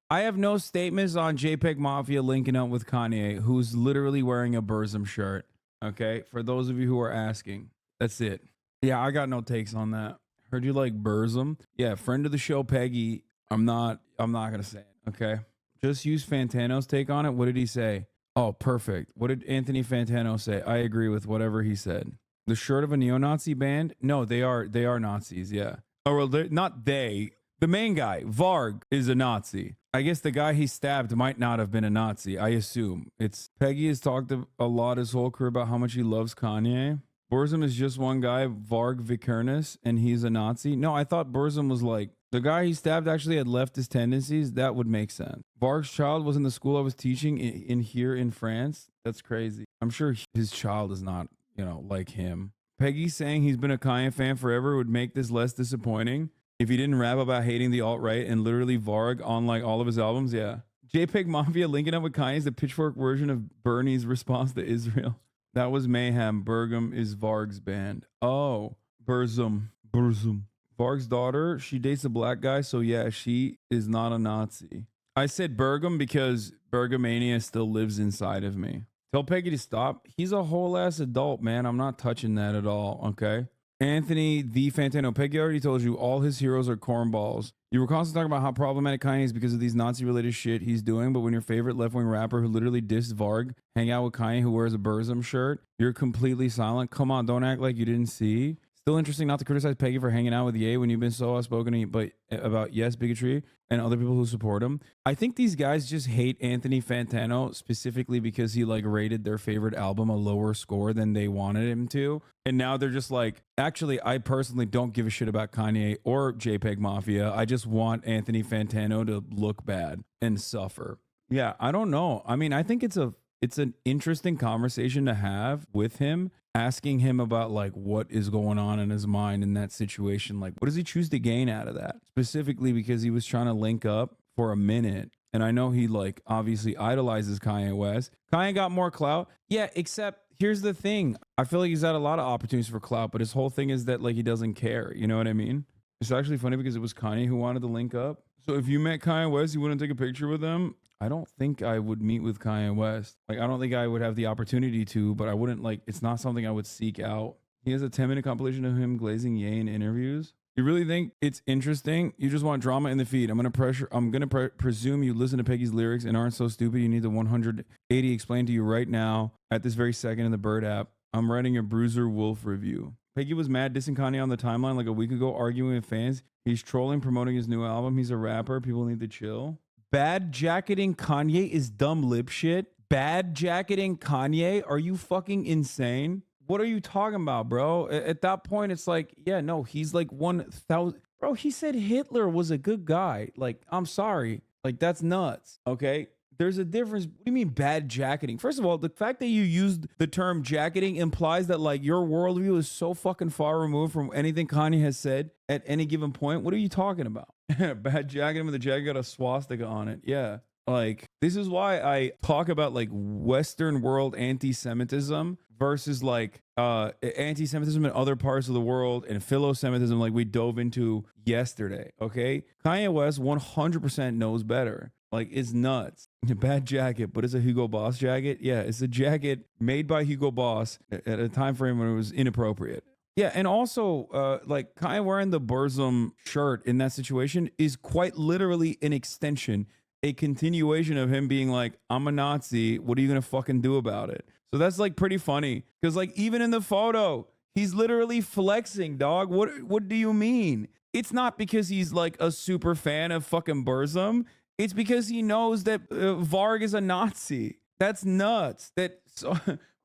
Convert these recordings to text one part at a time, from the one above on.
I have no statements on JPEG Mafia linking up with Kanye, who's literally wearing a Burzum shirt. Okay, for those of you who are asking, that's it. Yeah, I got no takes on that. Heard you like Burzum. Yeah, friend of the show, Peggy. I'm not gonna say it. Okay, just use Fantano's take on it. What did he say? Oh, perfect. What did Anthony Fantano say? I agree with whatever he said. The shirt of a neo-Nazi band? No, they are Nazis. Yeah. Oh, well, not they. The main guy, Varg, is a Nazi. I guess the guy he stabbed might not have been a Nazi. I assume. It's Peggy has talked a lot his whole career about how much he loves Kanye. Burzum is just one guy, Varg Vikernes, and he's a Nazi. No, I thought Burzum was like the guy he stabbed actually had leftist tendencies. That would make sense. Varg's child was in the school I was teaching in here in France. That's crazy. I'm sure his child is not, like him. Peggy saying he's been a Kanye fan forever would make this less disappointing. If he didn't rap about hating the alt-right and literally Varg on like all of his albums, yeah. JPEG Mafia linking up with Kanye is the pitchfork version of Bernie's response to Israel. That was mayhem. Bergam is Varg's band. Oh, Burzum. Varg's daughter, she dates a black guy, so yeah, she is not a Nazi. I said Bergam because Bergamania still lives inside of me. Tell Peggy to stop. He's a whole ass adult, man. I'm not touching that at all, okay? Anthony the Fantano, Peggy already told you all his heroes are cornballs. You were constantly talking about how problematic Kanye is because of these Nazi-related shit he's doing, but when your favorite left-wing rapper who literally dissed Varg hang out with Kanye who wears a Burzum shirt, you're completely silent. Come on, don't act like you didn't see. Still interesting not to criticize Peggy for hanging out with Ye when you've been so outspoken about yes bigotry and other people who support him. I think these guys just hate Anthony Fantano specifically because he like rated their favorite album a lower score than they wanted him to. And now they're just like, actually, I personally don't give a shit about Kanye or JPEG Mafia. I just want Anthony Fantano to look bad and suffer. Yeah, I don't know. I mean, I think it's an interesting conversation to have with him, asking him about like what is going on in his mind in that situation. Like, what does he choose to gain out of that? Specifically because he was trying to link up for a minute. And I know he like obviously idolizes Kanye West. Kanye got more clout. Yeah, except here's the thing. I feel like he's had a lot of opportunities for clout, but his whole thing is that like he doesn't care. You know what I mean? It's actually funny because it was Kanye who wanted to link up. So if you met Kanye West, you wouldn't take a picture with him? I don't think I would meet with Kanye West. Like, I don't think I would have the opportunity to, but I wouldn't like, it's not something I would seek out. He has a 10-minute compilation of him glazing Ye in interviews. You really think it's interesting? You just want drama in the feed. I'm gonna presume you listen to Peggy's lyrics and aren't so stupid you need the 180 explained to you right now at this very second in the Bird app. I'm writing a Bruiser Wolf review. Peggy was mad dissing Kanye on the timeline like a week ago, arguing with fans. He's trolling, promoting his new album. He's a rapper. People need to chill. Bad jacketing Kanye is dumb lip shit. Bad jacketing Kanye? Are you fucking insane? What are you talking about, bro? At that point, it's like, yeah, no, he's like 1,000. Bro, he said Hitler was a good guy. Like, I'm sorry. Like, that's nuts. Okay. There's a difference. What do you mean bad jacketing? First of all, the fact that you used the term jacketing implies that like your worldview is so fucking far removed from anything Kanye has said at any given point. What are you talking about? Bad jacketing with the jacket got a swastika on it. Yeah. Like, this is why I talk about like Western world anti-Semitism versus like anti-Semitism in other parts of the world and philo-Semitism like we dove into yesterday. Okay. Kanye West 100% knows better. Like, it's nuts. A bad jacket, but it's a Hugo Boss jacket. Yeah, it's a jacket made by Hugo Boss at a time frame when it was inappropriate. Yeah, and also, like, Kanye wearing the Burzum shirt in that situation is quite literally an extension, a continuation of him being like, I'm a Nazi. What are you going to fucking do about it? So that's, like, pretty funny. Because, like, even in the photo, he's literally flexing, dog. What do you mean? It's not because he's, like, a super fan of fucking Burzum. It's because he knows that Varg is a Nazi. That's nuts.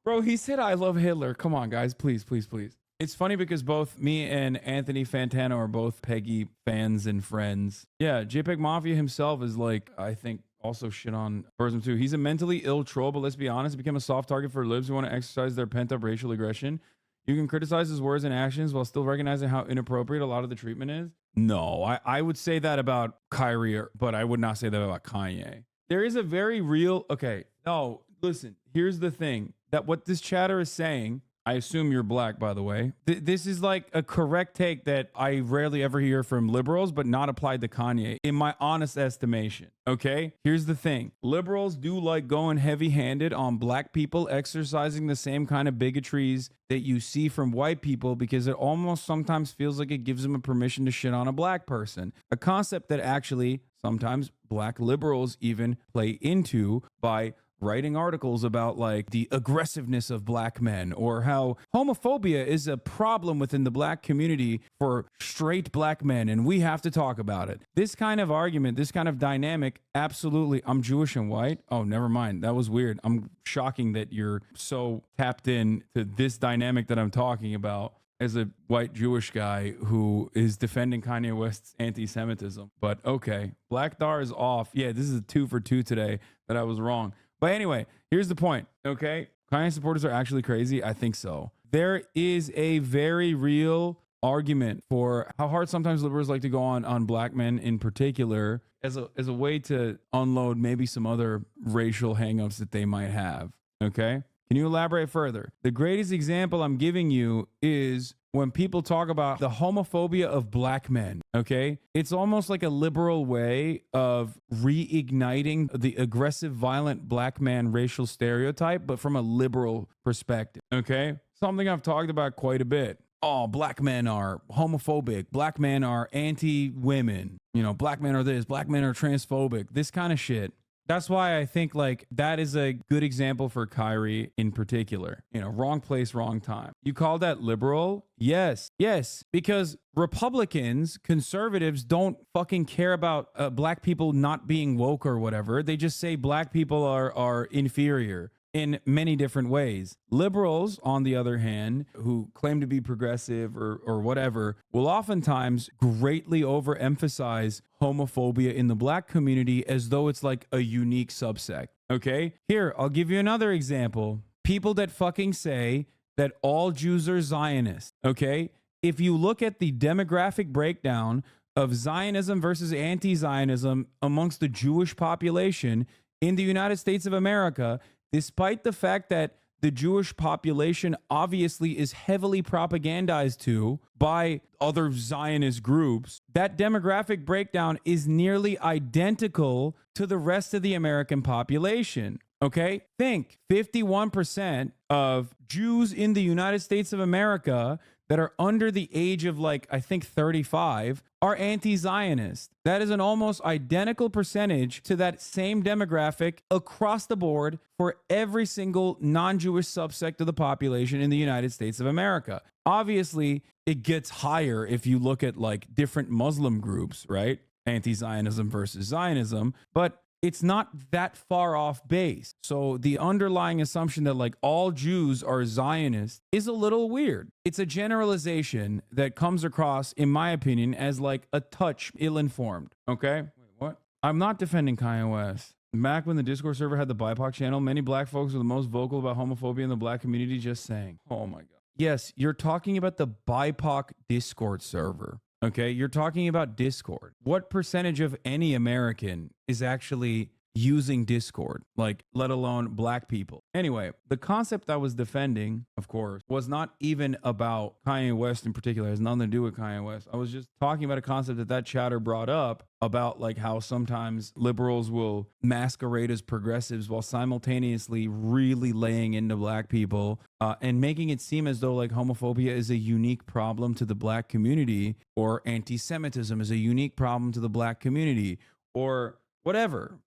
Bro, he said, I love Hitler. Come on, guys. Please, please, please. It's funny because both me and Anthony Fantano are both Peggy fans and friends. Yeah, JPEG Mafia himself is like, I think, also shit on Burzum too. He's a mentally ill troll, but let's be honest, become a soft target for libs who want to exercise their pent-up racial aggression. You can criticize his words and actions while still recognizing how inappropriate a lot of the treatment is. No, I would say that about Kyrie, but I would not say that about Kanye. There is a very real, okay, no, listen, here's the thing, that what this chatter is saying, I assume you're black, by the way. This is like a correct take that I rarely ever hear from liberals, but not applied to Kanye, in my honest estimation. Okay? Here's the thing. Liberals do like going heavy-handed on black people exercising the same kind of bigotries that you see from white people, because it almost sometimes feels like it gives them a permission to shit on a black person. A concept that actually sometimes black liberals even play into by writing articles about like the aggressiveness of black men, or how homophobia is a problem within the black community for straight black men and we have to talk about it. This kind of argument, this kind of dynamic, absolutely. I'm Jewish and white. Oh, never mind. That was weird. I'm shocking that you're so tapped in to this dynamic that I'm talking about as a white Jewish guy who is defending Kanye West's anti-Semitism. But okay, Black Dar is off. Yeah, this is a 2 for 2 today that I was wrong. But anyway, here's the point, okay? Kanye supporters are actually crazy. I think so. There is a very real argument for how hard sometimes liberals like to go on black men in particular as a way to unload maybe some other racial hangups that they might have, okay? Can you elaborate further? The greatest example I'm giving you is when people talk about the homophobia of black men, okay? It's almost like a liberal way of reigniting the aggressive, violent black man racial stereotype, but from a liberal perspective, okay? Something I've talked about quite a bit. Oh, black men are homophobic. Black men are anti-women. You know, black men are this. Black men are transphobic. This kind of shit. That's why I think like that is a good example for Kyrie in particular. You know, wrong place, wrong time. You call that liberal? Yes. Yes. Because Republicans, conservatives don't fucking care about black people not being woke or whatever. They just say black people are inferior in many different ways. Liberals, on the other hand, who claim to be progressive or whatever, will oftentimes greatly overemphasize homophobia in the black community as though it's like a unique subsect. Okay? Here, I'll give you another example. People that fucking say that all Jews are Zionists. Okay? If you look at the demographic breakdown of Zionism versus anti-Zionism amongst the Jewish population in the United States of America, despite the fact that the Jewish population obviously is heavily propagandized to by other Zionist groups, that demographic breakdown is nearly identical to the rest of the American population. Okay? Think 51% of Jews in the United States of America that are under the age of like, I think 35 are anti-Zionist. That is an almost identical percentage to that same demographic across the board for every single non-Jewish subsect of the population in the United States of America. Obviously, it gets higher if you look at like different Muslim groups, right? Anti-Zionism versus Zionism, but it's not that far off base. So the underlying assumption that like all Jews are Zionists is a little weird. It's a generalization that comes across, in my opinion, as like a touch ill-informed. Okay? Wait, what? I'm not defending Kanye West. Back when the Discord server had the BIPOC channel, many black folks were the most vocal about homophobia in the black community, just saying. Oh my God. Yes, you're talking about the BIPOC Discord server. Okay, you're talking about Discord. What percentage of any American is actually using Discord, like let alone black people? Anyway, the concept I was defending, of course, was not even about Kanye West in particular. It has nothing to do with Kanye West. I was just talking about a concept that chatter brought up about like how sometimes liberals will masquerade as progressives while simultaneously really laying into black people and making it seem as though like homophobia is a unique problem to the black community, or anti-Semitism is a unique problem to the black community, or whatever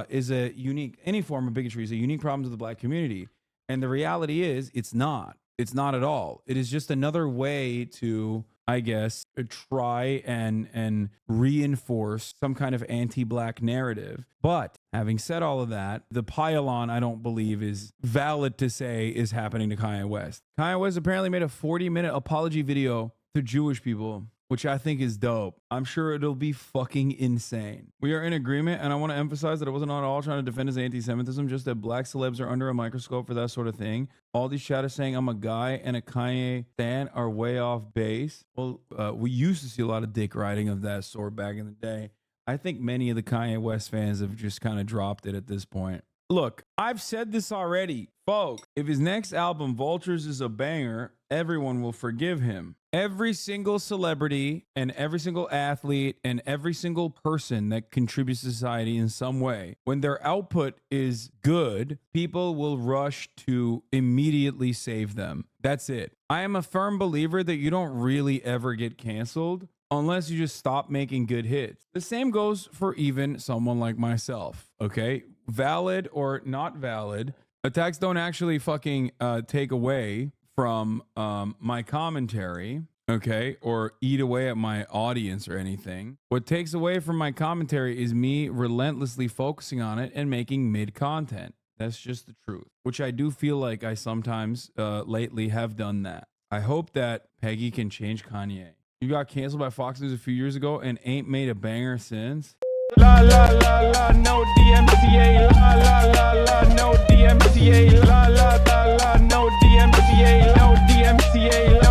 is a unique, any form of bigotry is a unique problem to the black community. And the reality is it's not. It's not at all. It is just another way to, I guess, try and reinforce some kind of anti-black narrative. But having said all of that, the pile-on, I don't believe is valid to say is happening to Kanye West. Kanye West apparently made a 40-minute apology video to Jewish people, which I think is dope. I'm sure it'll be fucking insane. We are in agreement, and I want to emphasize that I wasn't at all trying to defend his anti-Semitism, just that black celebs are under a microscope for that sort of thing. All these chatters saying I'm a guy and a Kanye stan are way off base. Well, we used to see a lot of dick riding of that sort back in the day. I think many of the Kanye West fans have just kind of dropped it at this point. look, I've said this already, folks. If his next album, Vultures, is a banger, everyone will forgive him. Every single celebrity and every single athlete and every single person that contributes to society in some way, when their output is good, people will rush to immediately save them. That's it. I am a firm believer that you don't really ever get canceled unless you just stop making good hits. The same goes for even someone like myself, okay? Valid or not valid, attacks don't actually fucking take away from my commentary, okay, or eat away at my audience or anything. What takes away from my commentary is me relentlessly focusing on it and making mid content. That's just the truth, which I do feel like I sometimes lately have done that. I hope that Peggy can change Kanye. You got canceled by Fox News a few years ago and ain't made a banger since. La la la la, no DMCA. La la la la, no DMCA. La la la la, no DMCA. No DMCA.